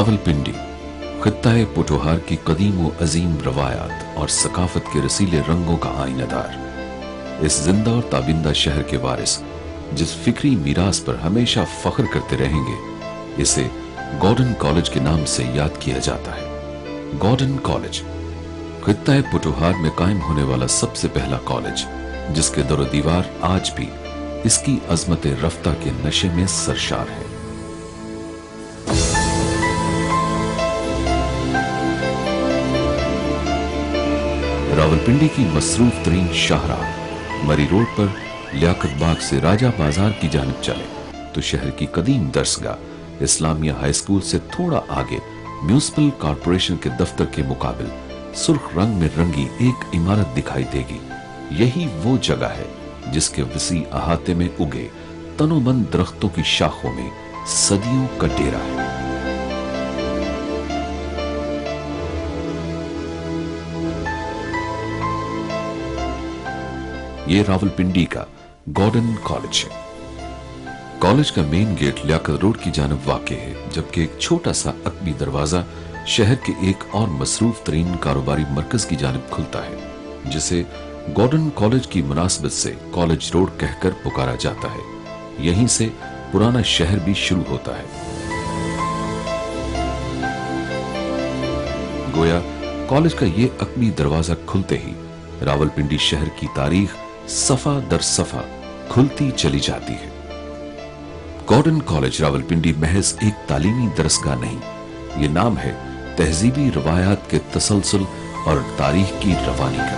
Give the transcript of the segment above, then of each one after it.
रावलपिंडी खित्ता-ए पुठोहार की कदीम व अजीम रवायात और सकाफत के रसीले रंगों का आईनादार, इस जिंदा और ताबिंदा शहर के वारिस जिस फिक्री मीरास पर हमेशा फख्र करते रहेंगे, इसे गॉर्डन कॉलेज के नाम से याद किया जाता है। गॉर्डन कॉलेज खित्ता-ए पुठोहार में कायम होने वाला सबसे पहला कॉलेज, जिसके दरो दीवार आज भी इसकी अजमत रफ्ता के नशे में सरशार है। रावलपिंडी की मसरूफ तरीन शाहराह मरी रोड पर लियाकत बाग से राजा बाजार की जानिब चले तो शहर की कदीम दरसगाह इस्लामिया हाई स्कूल से थोड़ा आगे म्यूनिसिपल कॉर्पोरेशन के दफ्तर के मुकाबिल सुर्ख रंग में रंगी एक इमारत दिखाई देगी। यही वो जगह है जिसके वसी अहाते में उगे तनोमंद दरख्तों की शाखों में सदियों का डेरा है। ये रावलपिंडी का गॉर्डन कॉलेज है। कॉलेज का मेन गेट लियाकत रोड की जानब वाक़ है, जबकि एक छोटा सा अकबी दरवाजा शहर के एक और मसरूफ तरीन कारोबारी मरकज की जानब खुलता है, जिसे गॉर्डन कॉलेज की मुनासबत से कॉलेज रोड कहकर पुकारा जाता है। यहीं से पुराना शहर भी शुरू होता है। गोया कॉलेज का ये अकबी दरवाजा खुलते ही रावलपिंडी शहर की तारीख सफा दर सफा खुलती चली जाती है। गॉर्डन कॉलेज रावलपिंडी महज एक तालीमी दरसगाह नहीं, ये नाम है तहजीबी रवायात के तसलसल और तारीख की रवानी का।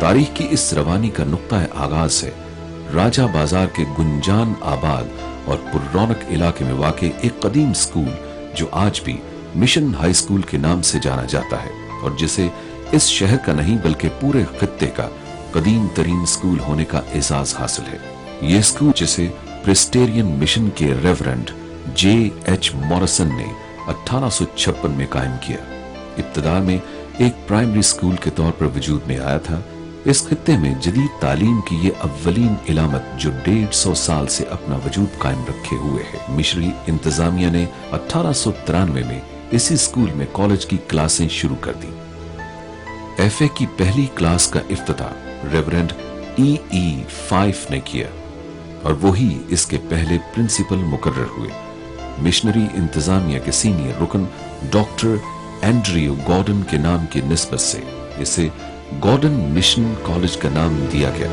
तारीख की इस रवानी का नुक्ता आगाज है राजा बाजार के गुंजान आबाद और पुररौनक इलाके में वाक़े एक कदीम स्कूल, जो आज भी मिशन हाई स्कूल के नाम से जाना जाता है और जिसे इस शहर का नहीं बल्कि पूरे खित्ते का कदीम तरीन स्कूल होने का एजाज हासिल है। ये स्कूल, जिसे प्रेस्टेरियन मिशन के रेवरेंड J.H. मॉरिसन ने 1856 में कायम किया, इब्तिदा में एक प्राइमरी स्कूल के तौर पर वजूद में आया था। इस खित्ते में जदीद तालीम की ये अव्वलीन इलामत जो 150 साल से अपना वजूद कायम रखे हुए है। मिशरी इंतजामिया ने 1893 में इसी स्कूल में कॉलेज की क्लासें शुरू कर दी। FA की पहली क्लास का इफ्तिताह रेवरेंड E.E. फाइफ ने किया और वही इसके पहले प्रिंसिपल मुकर्रर हुए। मिशनरी इंतजामिया के सीनियर रुकन डॉक्टर एंड्रयू गॉर्डन के नाम की निस्बत से इसे गॉर्डन मिशन कॉलेज का नाम दिया गया।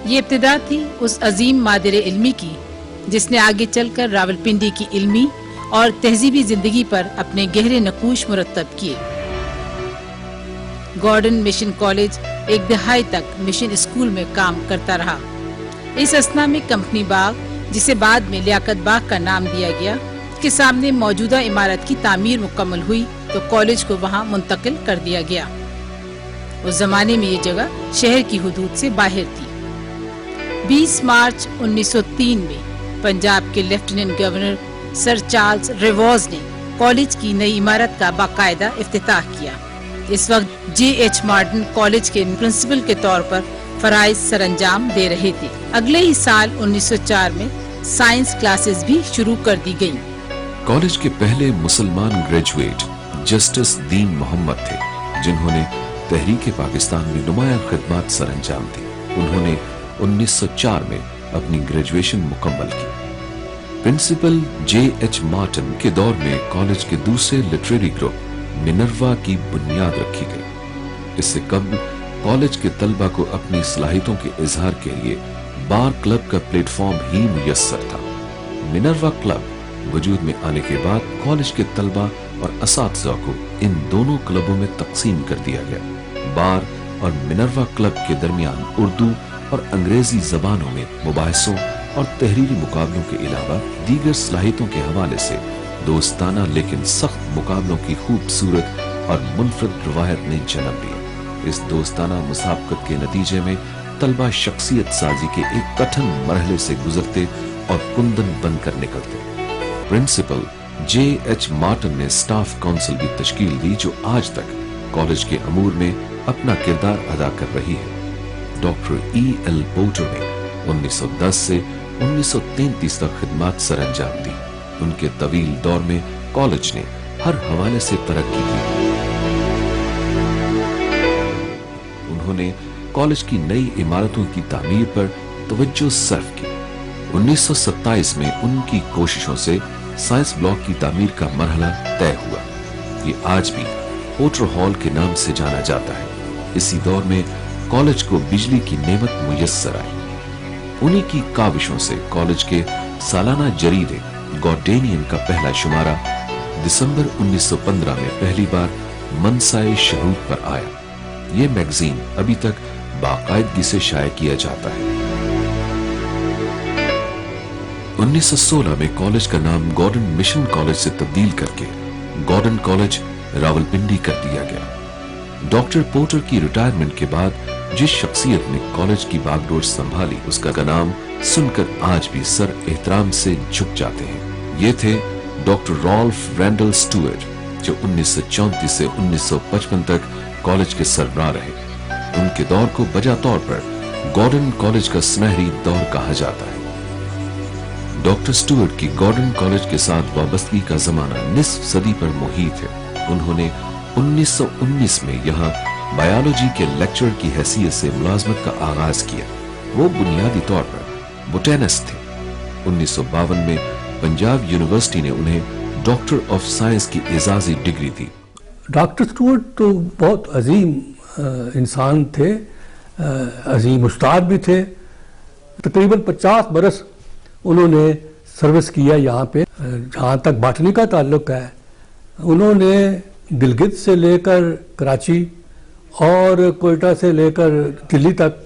ये इब्तिदा थी उस अजीम मादिर इल्मी की जिसने आगे चलकर रावलपिंडी की इल्मी और तहजीबी जिंदगी पर अपने गहरे नकूश मुरतब किए। गॉर्डन मिशन कॉलेज एक दहाई तक मिशन स्कूल में काम करता रहा। इस असना में कंपनी बाग, जिसे बाद में लियाकत बाग का नाम दिया गया, के सामने मौजूदा इमारत की तामीर मुकम्मल हुई तो कॉलेज को वहां मुंतकिल कर दिया गया। उस जमाने में ये जगह शहर की हुदूद से बाहर थी। 20 मार्च 1903 में पंजाब के लेफ्टिनेंट गवर्नर सर चार्ल्स रेवॉज ने कॉलेज की नई इमारत का बाकायदा इफ्तिताह किया। इस वक्त J.H. मॉडर्न कॉलेज के प्रिंसिपल के तौर पर फराइज सरंजाम दे रहे थे। अगले ही साल 1904 में साइंस क्लासेस भी शुरू कर दी गयी। कॉलेज के पहले मुसलमान ग्रेजुएट जस्टिस दीन मोहम्मद थे, जिन्होंने तहरीक पाकिस्तान में नुमाया खिदमत सरंजाम दी। उन्होंने 1904 में अपनी ग्रेजुएशन मुकम्मल की। Principal J.H. मार्टिन के दौर में कॉलेज के दूसरे लिटरेरी ग्रुप मिनर्वा की बुनियाद रखी गई। इससे कबल कॉलेज के तलबा को अपनी सलाहियतों के इजहार के लिए बार क्लब का प्लेटफॉर्म ही मुयस्सर था। मिनर्वा क्लब वजूद में आने के बाद कॉलेज के तलबा और असातिज़ा को इन दोनों क्लबों में तकसीम कर दिया गया। बार और मिनर्वा क्लब के दरमियान उर्दू और अंग्रेजी जबानों में मुबाहिसों और तहरीरी मुकाबलों के अलावा दीगर सलाहियतों के हवाले से दोस्ताना लेकिन सख्त मुकाबलों की खूबसूरत और मुनफरद रवायत ने जन्म लिया। इस दोस्ताना मुसाबकत के नतीजे में तलबा शख्सियत साजी के एक कठिन मरहले से गुजरते और कुंदन बनकर निकलते। Principal J.H. मार्टिन ने स्टाफ काउंसिल भी तश्कील दी, जो आज तक कॉलेज के अमूर में अपना किरदार अदा कर रही है। Doctor E.L. पोर्टर ने 1910 से 1933 तक खिदमत सर अंजाम दी। उनके तवील दौर में कॉलेज ने हर हवाले से तरक्की की। उन्होंने कॉलेज की नई इमारतों की तामीर पर तवज्जो सर्फ की। 1927 में उनकी कोशिशों से साइंस ब्लॉक की तामीर का मरहला तय हुआ। ये आज भी पोर्टर हॉल के नाम से जाना जाता है। इसी दौर में कॉलेज को बिजली की नेमत मुयस्सर आई। उन्हीं की काविशों से कॉलेज के सालाना जरीदे गार्डियन का पहला शुमारा दिसंबर 1915 में पहली बार मनसाए शहूद पर आया। ये मैगजीन अभी तक बाकायदगी से शाये किया जाता है। 1916 में कॉलेज का नाम गॉर्डन मिशन कॉलेज से तब्दील करके गॉर्डन कॉलेज रावलपिंडी कर दिया गया। डॉक्टर पोर्टर की रिटायरमेंट के बाद जिस शख्सियत ने कॉलेज की बागडोर संभाली, उसका नाम सुनकर आज भी सर एहतराम से झुक जाते हैं। ये थे डॉक्टर रॉल्फ रैंडल स्टुअर्ट, जो 1934 से 1955 तक कॉलेज के सरबराह रहे। उनके दौर को बजा तौर पर गॉर्डन कॉलेज का सुनहरी दौर कहा जाता है। डॉक्टर स्टुअर्ट की गॉर्डन कॉलेज के साथ वाबस्तगी का जमाना निस्फ सदी पर मुहीत है। उन्होंने 1919 में यहाँ बायोलॉजी के लेक्चरर की हैसियत से मुलाजमत का आगाज किया। वो बुनियादी तौर पर बोटेनिस्ट थे। 1952 में पंजाब यूनिवर्सिटी ने उन्हें डॉक्टर ऑफ साइंस की एजाजी डिग्री दी। डॉक्टर स्टुअर्ट तो बहुत अजीम इंसान थे, अजीम उस्ताद भी थे। तकरीबन 50 बरस उन्होंने सर्विस किया यहाँ पे। जहाँ तक बॉटनी का ताल्लुक है, उन्होंने गिलगित से लेकर कराची और कोयटा से लेकर दिल्ली तक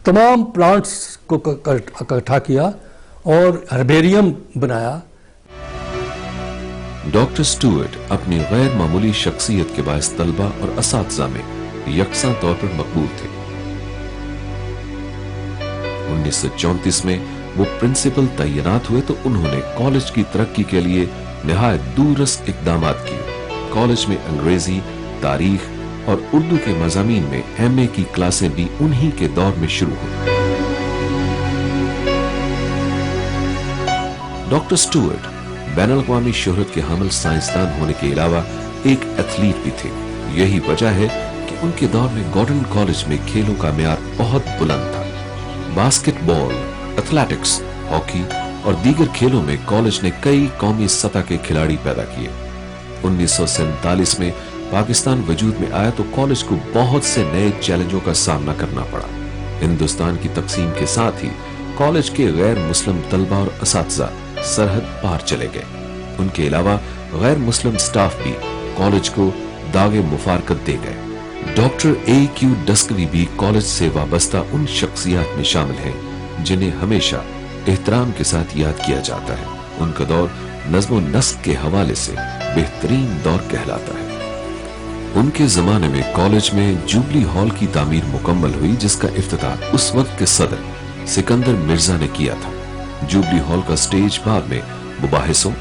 तमाम प्लांट्स को इकट्ठा किया और हर्बेरियम बनाया। डॉक्टर स्टुअर्ट अपनी गैर मामूली शख्सियत के बायस तलबा और असातिज़ा में यकसा तौर पर मकबूल थे। 1934 में वो प्रिंसिपल तैनात हुए तो उन्होंने कॉलेज की तरक्की के लिए निहायत दूरस्त इक़दामात किए। कॉलेज में अंग्रेजी, तारीख और उर्दू के मज़ामीन में एमए की क्लासें भी उन्हीं के दौर में शुरू हुई। डॉक्टर स्टुअर्ट बैनुल-अक़वामी शोहरत के हामिल साइंसदान होने के अलावा एक एथलीट भी थे। यही वजह है कि उनके दौर में गॉर्डन कॉलेज में खेलों का म्यार बहुत बुलंद था। बास्केटबॉल, एथलेटिक्स, हॉकी और दीगर खेलों में कॉलेज ने कई कौमी सतह के खिलाड़ी पैदा किए। 1947 में पाकिस्तान वजूद में आया तो कॉलेज को बहुत से नए चैलेंजों का सामना करना पड़ा। हिंदुस्तान की तकसीम के साथ ही कॉलेज के गैर मुस्लिम तलबा और असातिज़ा सरहद पार चले गए। उनके अलावा गैर मुस्लिम स्टाफ भी कॉलेज को दागे मुफारकत दे गए। Doctor A.Q. डस्कवी भी कॉलेज से वाबस्ता उन शख्सियात में शामिल हैं जिन्हें हमेशा एहतराम के साथ याद किया जाता है। उनका दौर नज़्म व नस्क के हवाले से बेहतरीन दौर कहलाता है। उनके जमाने में कॉलेज में जुबली हॉल की तामीर मुकम्मल हुई, जिसका इफ्तिताह उस वक्त के सदर सिकंदर मिर्जा ने किया था। जुबली हॉल का स्टेज बाद में मुबाहिसों,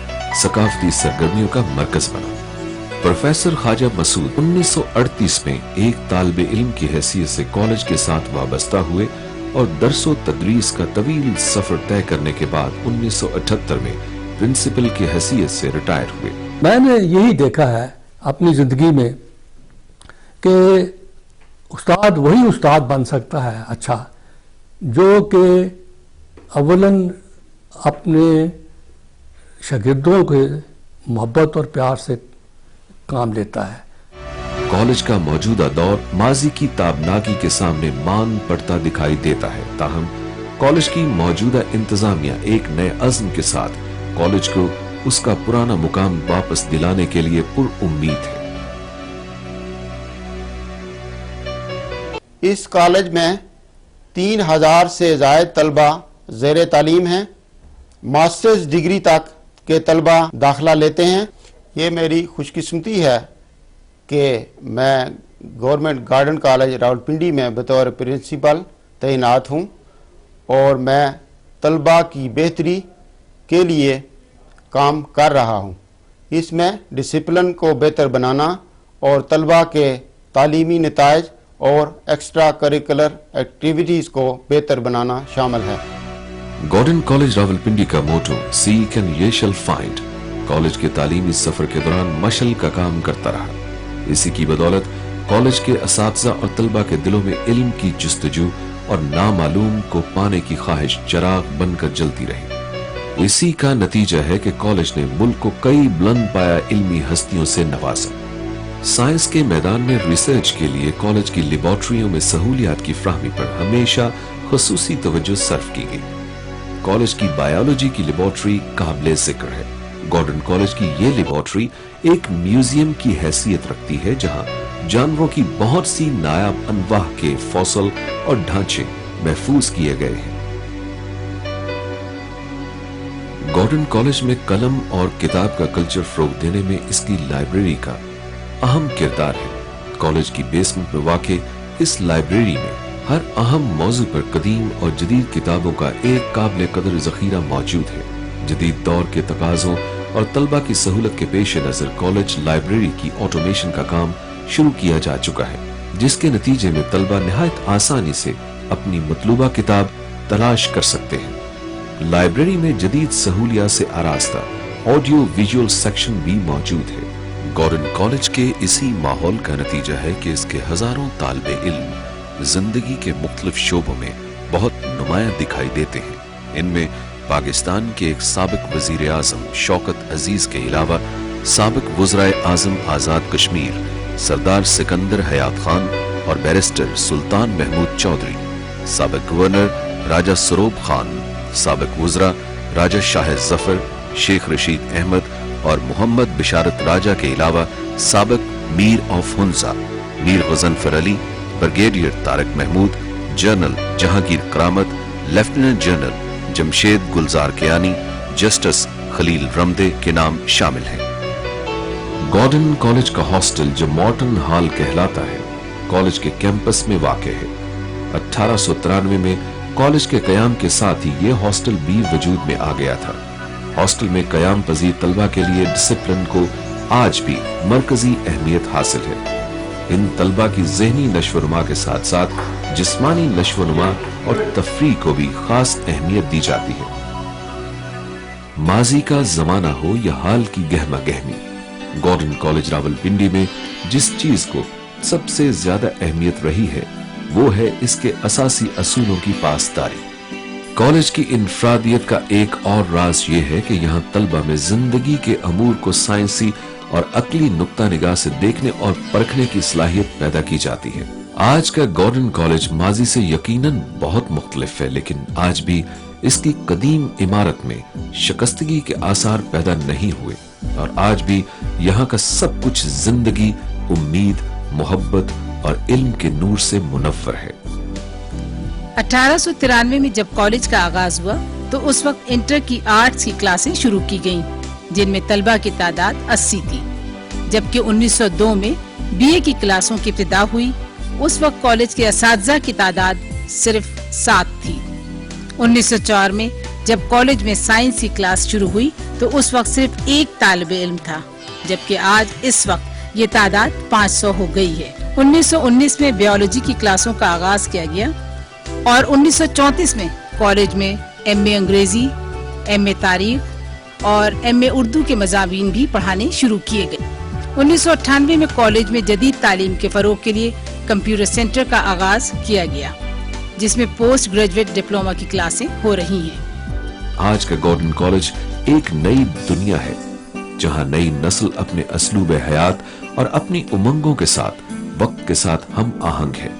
सकाफती सरगर्मियों का मरकज बना। प्रोफेसर ख्वाजा मसूद 1938 में एक तालिबे इल्म की हैसियत से कॉलेज के साथ वाबस्ता हुए और दरसो तदरीस का तवील सफर तय करने के बाद 1978 में प्रिंसिपल की हैसियत से रिटायर हुए। मैंने यही देखा है अपनी जिंदगी में कि उस्ताद वही उस्ताद बन सकता है अच्छा, जो कि अवलन अपने शागिर्दों के मोहब्बत और प्यार से काम लेता है। कॉलेज का मौजूदा दौर माजी की ताबनाकी के सामने मान पड़ता दिखाई देता है। ताहम कॉलेज की मौजूदा इंतजामिया एक नए अज़्म के साथ कॉलेज को उसका पुराना मुकाम वापस दिलाने के लिए पुरउम्मीद है। इस कॉलेज में 3000 से ज़ायद तलबा ज़ेर तालीम हैं। मास्टर्स डिग्री तक के तलबा दाखिला लेते हैं। ये मेरी खुशकिस्मती है कि मैं गवर्नमेंट गार्डन कॉलेज रावलपिंडी में बतौर प्रिंसिपल तैनात हूँ और मैं तलबा की बेहतरी के लिए काम कर रहा हूँ। इसमें डिसिप्लिन को बेहतर बनाना और तलबा के तालीमी नताइज और एक्स्ट्रा करिकुलर एक्टिविटीज़ को बेहतर बनाना शामिल है। गॉर्डन कॉलेज रावलपिंडी का मोटो सीक एंड ये शैल फाइंड कॉलेज के तालीमी सफर के दौरान मशल का काम करता रहा। इसी की बदौलत कॉलेज के असातिज़ा और तलबा के दिलों में इल्म की जुस्तजू और नामालूम को पाने की ख्वाहिश चिराग बनकर जलती रही। इसी का नतीजा है कि कॉलेज ने मुल्क को कई बुलंद पाया इल्मी हस्तियों से नवाजा। साइंस के मैदान में रिसर्च के लिए कॉलेज की लेबॉर्ट्रियों में सहूलियात की फ्राहमी पर हमेशा खुसूसी तवज्जो सर्व की गई। कॉलेज की बायोलॉजी की लेबॉर्ट्री काबिले जिक्र है। गॉर्डन कॉलेज की ये लेबॉर्ट्री एक म्यूजियम की हैसियत रखती है, जहां जानवरों की बहुत सी नायाब अनवाह के फॉसल और ढांचे महफूज किए गए हैं। गॉर्डन कॉलेज में कलम और किताब का कल्चर फरोग देने में इसकी लाइब्रेरी का अहम किरदार है। कॉलेज की बेसमेंट में वाक़े इस लाइब्रेरी में हर अहम मौजू पर कदीम और जदीद किताबों का एक काबिल कदर जखीरा मौजूद है। जदीद दौर के तकाजों और तलबा की सहूलत के पेश नजर कॉलेज लाइब्रेरी की ऑटोमेशन का काम शुरू किया जा चुका है, जिसके नतीजे में तलबा निहायत आसानी से अपनी मतलूबा किताब तलाश कर सकते हैं। लाइब्रेरी में जदीद सहूलियात से आरास्ता ऑडियो विजुअल सेक्शन भी मौजूद है। गॉर्डन कॉलेज के इसी माहौल का नतीजा है कि इसके हजारों तालिबे इल्म जिंदगी के मुख्तलिफ शोबों में बहुत नुमायां दिखाई देते हैं। इनमें पाकिस्तान के एक साबिक वजीर आजम शौकत अजीज के अलावा साबिक वज़राए आजम आजाद कश्मीर सरदार सिकंदर हयात खान और बैरिस्टर सुल्तान महमूद चौधरी, साबिक गवर्नर राजा सरोब खान, साबिक वज़रा राजा शाह जफर, शेख रशीद अहमद और मोहम्मद बिशारत राजा के अलावा साबिक Mir of Hunza, Mir Ghazanfar Ali, brigadier Tariq Mahmood, general Jahangir Karamat, lieutenant general Jamshed Gulzar Kiyani, justice Khalil Ramday के नाम शामिल हैं। गॉर्डन कॉलेज का हॉस्टल जो मॉर्टन हॉल कहलाता है, कॉलेज के कैंपस में वाक़ है। 1893 में कॉलेज के कयाम के साथ ही ये हॉस्टल भी वजूद में आ गया था। हॉस्टल में कयाम पजीर तलबा के लिए डिसिप्लिन को आज भी मरकजी अहमियत हासिल है। इन तलबा की ज़हनी नश्वनुमा के साथ साथ जिस्मानी नश्वनुमा और तफरीह को भी खास अहमियत दी जाती है। माजी का जमाना हो या हाल की गहमा गहमी, गॉर्डन कॉलेज रावलपिंडी में जिस चीज को सबसे ज्यादा अहमियत रही है वो है इसके असासी असूलों की पासदारी। कॉलेज की इनफरादियत का एक और राज ये है कि यहाँ तलबा में जिंदगी के अमूर को साइंसी और अकली नुक्ता निगाह से देखने और परखने की सलाहियत पैदा की जाती है। आज का गॉर्डन कॉलेज माजी से यकीनन बहुत मुख्तलिफ है, लेकिन आज भी इसकी कदीम इमारत में शिकस्तगी के आसार पैदा नहीं हुए और आज भी यहाँ का सब कुछ जिंदगी, उम्मीद, मोहब्बत और इल्म के नूर से मुनव्वर है। 1893 में जब कॉलेज का आगाज हुआ तो उस वक्त इंटर की आर्ट्स की क्लासें शुरू की गईं, जिनमें तलबा की तादाद 80 थी। जबकि 1902 में बीए की क्लासों की इब्तिदा हुई, उस वक्त कॉलेज के असातिज़ा की तादाद सिर्फ 7 थी। 1904 में जब कॉलेज में साइंस की क्लास शुरू हुई तो उस वक्त सिर्फ एक तालिबे इल्म था, जबकि आज इस वक्त ये तादाद 500 हो गई है। 1919 में बायोलॉजी की क्लासों का आगाज किया गया और 1934 में कॉलेज में एमए अंग्रेजी, एमए तारीख और एमए उर्दू के मज़ामीन भी पढ़ाने शुरू किए गए। 1998 में कॉलेज में जदीद तालीम के फरोग के लिए कंप्यूटर सेंटर का आगाज किया गया, जिसमें पोस्ट ग्रेजुएट डिप्लोमा की क्लासें हो रही हैं। आज का गॉर्डन कॉलेज एक नई दुनिया है, जहां नई नस्ल अपने असलूब हयात और अपनी उमंगों के साथ वक्त के साथ हम आहंग है।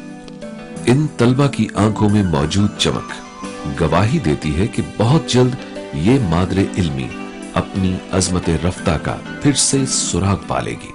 इन तलबा की आंखों में मौजूद चमक गवाही देती है कि बहुत जल्द ये मादरे इल्मी अपनी अजमत रफ्ता का फिर से सुराग पालेगी।